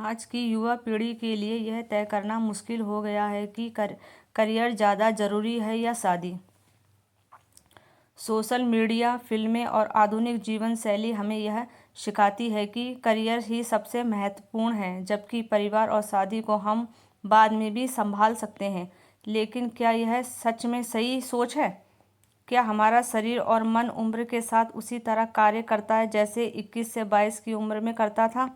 आज की युवा पीढ़ी के लिए यह तय करना मुश्किल हो गया है कि करियर ज़्यादा ज़रूरी है या शादी। सोशल मीडिया, फिल्में और आधुनिक जीवन शैली हमें यह सिखाती है कि करियर ही सबसे महत्वपूर्ण है, जबकि परिवार और शादी को हम बाद में भी संभाल सकते हैं। लेकिन क्या यह सच में सही सोच है? क्या हमारा शरीर और मन उम्र के साथ उसी तरह कार्य करता है जैसे 21 से 22 की उम्र में करता था?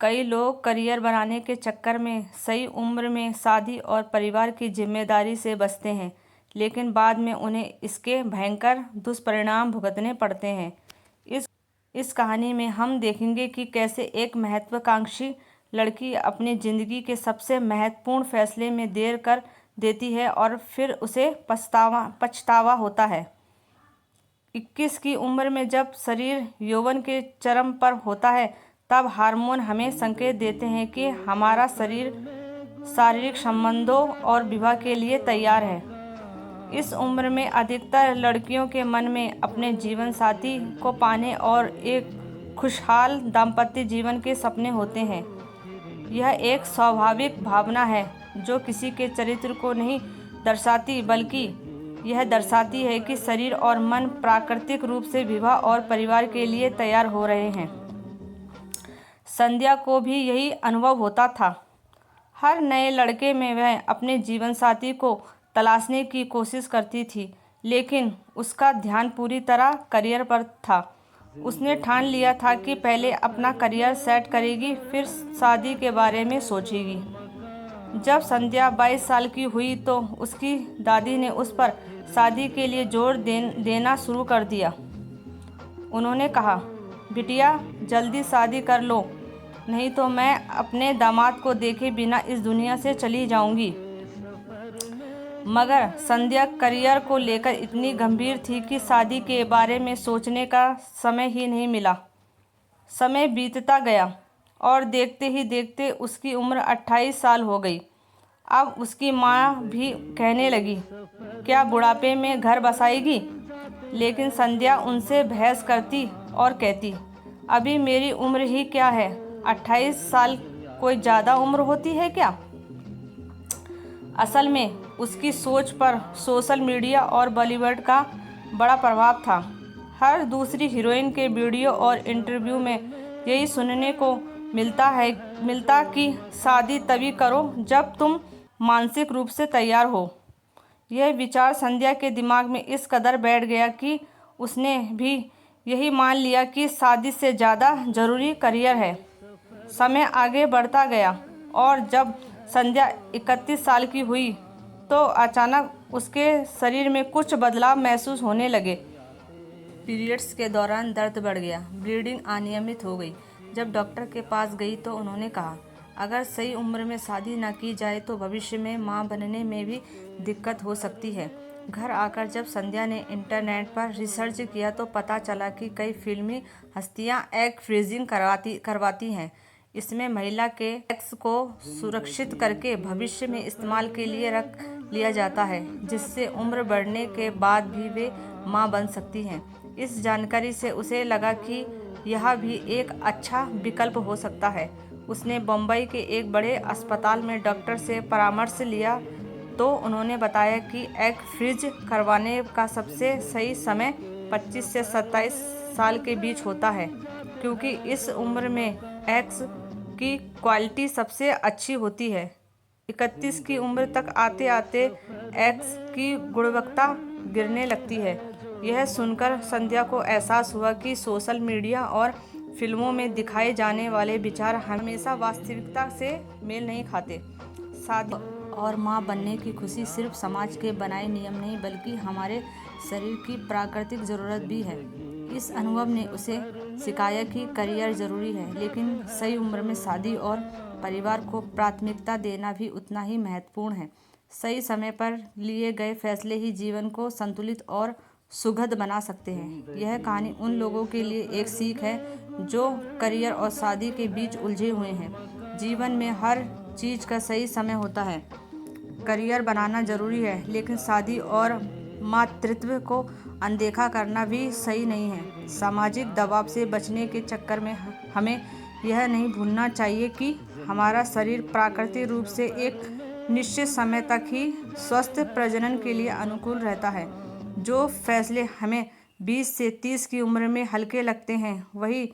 कई लोग करियर बनाने के चक्कर में सही उम्र में शादी और परिवार की जिम्मेदारी से बचते हैं, लेकिन बाद में उन्हें इसके भयंकर दुष्परिणाम भुगतने पड़ते हैं। इस कहानी में हम देखेंगे कि कैसे एक महत्वाकांक्षी लड़की अपनी ज़िंदगी के सबसे महत्वपूर्ण फैसले में देर कर देती है और फिर उसे पछतावा होता है। 21 की उम्र में जब शरीर यौवन के चरम पर होता है, तब हार्मोन हमें संकेत देते हैं कि हमारा शरीर शारीरिक संबंधों और विवाह के लिए तैयार है। इस उम्र में अधिकतर लड़कियों के मन में अपने जीवन साथी को पाने और एक खुशहाल दाम्पत्य जीवन के सपने होते हैं। यह एक स्वाभाविक भावना है जो किसी के चरित्र को नहीं दर्शाती, बल्कि यह दर्शाती है कि शरीर और मन प्राकृतिक रूप से विवाह और परिवार के लिए तैयार हो रहे हैं। संध्या को भी यही अनुभव होता था। हर नए लड़के में वह अपने जीवन साथी को तलाशने की कोशिश करती थी, लेकिन उसका ध्यान पूरी तरह करियर पर था। उसने ठान लिया था कि पहले अपना करियर सेट करेगी, फिर शादी के बारे में सोचेगी। जब संध्या 22 साल की हुई तो उसकी दादी ने उस पर शादी के लिए जोर देना शुरू कर दिया। उन्होंने कहा, बिटिया जल्दी शादी कर लो, नहीं तो मैं अपने दामाद को देखे बिना इस दुनिया से चली जाऊंगी। मगर संध्या करियर को लेकर इतनी गंभीर थी कि शादी के बारे में सोचने का समय ही नहीं मिला। समय बीतता गया और देखते ही देखते उसकी उम्र 28 साल हो गई। अब उसकी माँ भी कहने लगी, क्या बुढ़ापे में घर बसाएगी? लेकिन संध्या उनसे बहस करती और कहती, अभी मेरी उम्र ही क्या है, 28 साल कोई ज़्यादा उम्र होती है क्या? असल में उसकी सोच पर सोशल मीडिया और बॉलीवुड का बड़ा प्रभाव था। हर दूसरी हीरोइन के वीडियो और इंटरव्यू में यही सुनने को मिलता कि शादी तभी करो जब तुम मानसिक रूप से तैयार हो। यह विचार संध्या के दिमाग में इस कदर बैठ गया कि उसने भी यही मान लिया कि शादी से ज़्यादा ज़रूरी करियर है। समय आगे बढ़ता गया और जब संध्या 31 साल की हुई तो अचानक उसके शरीर में कुछ बदलाव महसूस होने लगे। पीरियड्स के दौरान दर्द बढ़ गया, ब्लीडिंग अनियमित हो गई। जब डॉक्टर के पास गई तो उन्होंने कहा, अगर सही उम्र में शादी न की जाए तो भविष्य में मां बनने में भी दिक्कत हो सकती है। घर आकर जब संध्या ने इंटरनेट पर रिसर्च किया तो पता चला कि कई फिल्मी हस्तियां एग फ्रीजिंग करवाती हैं। इसमें महिला के एग्स को सुरक्षित करके भविष्य में इस्तेमाल के लिए रख लिया जाता है, जिससे उम्र बढ़ने के बाद भी वे मां बन सकती हैं। इस जानकारी से उसे लगा कि यह भी एक अच्छा विकल्प हो सकता है। उसने बम्बई के एक बड़े अस्पताल में डॉक्टर से परामर्श लिया तो उन्होंने बताया कि एग फ्रीज करवाने का सबसे सही समय 25 से 27 साल के बीच होता है, क्योंकि इस उम्र में एग्स की क्वालिटी सबसे अच्छी होती है। 31 की उम्र तक आते आते एग्स की गुणवत्ता गिरने लगती है। यह सुनकर संध्या को एहसास हुआ कि सोशल मीडिया और फिल्मों में दिखाए जाने वाले विचार हमेशा वास्तविकता से मेल नहीं खाते। शादी और मां बनने की खुशी सिर्फ समाज के बनाए नियम नहीं, बल्कि हमारे शरीर की प्राकृतिक ज़रूरत भी है। इस अनुभव ने उसे सिखाया कि करियर ज़रूरी है, लेकिन सही उम्र में शादी और परिवार को प्राथमिकता देना भी उतना ही महत्वपूर्ण है। सही समय पर लिए गए फैसले ही जीवन को संतुलित और सुखद बना सकते हैं। यह कहानी उन लोगों के लिए एक सीख है जो करियर और शादी के बीच उलझे हुए हैं। जीवन में हर चीज़ का सही समय होता है। करियर बनाना ज़रूरी है, लेकिन शादी और मातृत्व को अनदेखा करना भी सही नहीं है। सामाजिक दबाव से बचने के चक्कर में हमें यह नहीं भूलना चाहिए कि हमारा शरीर प्राकृतिक रूप से एक निश्चित समय तक ही स्वस्थ प्रजनन के लिए अनुकूल रहता है। जो फैसले हमें 20 से 30 की उम्र में हल्के लगते हैं, वही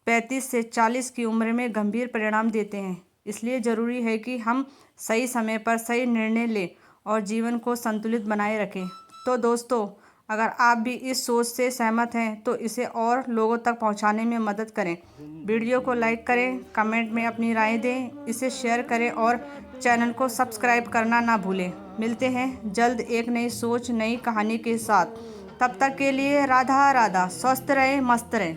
35 से 40 की उम्र में गंभीर परिणाम देते हैं। इसलिए ज़रूरी है कि हम सही समय पर सही निर्णय लें और जीवन को संतुलित बनाए रखें। तो दोस्तों, अगर आप भी इस सोच से सहमत हैं तो इसे और लोगों तक पहुंचाने में मदद करें। वीडियो को लाइक करें, कमेंट में अपनी राय दें, इसे शेयर करें और चैनल को सब्सक्राइब करना ना भूलें। मिलते हैं जल्द एक नई सोच, नई कहानी के साथ। तब तक के लिए राधा राधा। स्वस्थ रहें, मस्त रहें।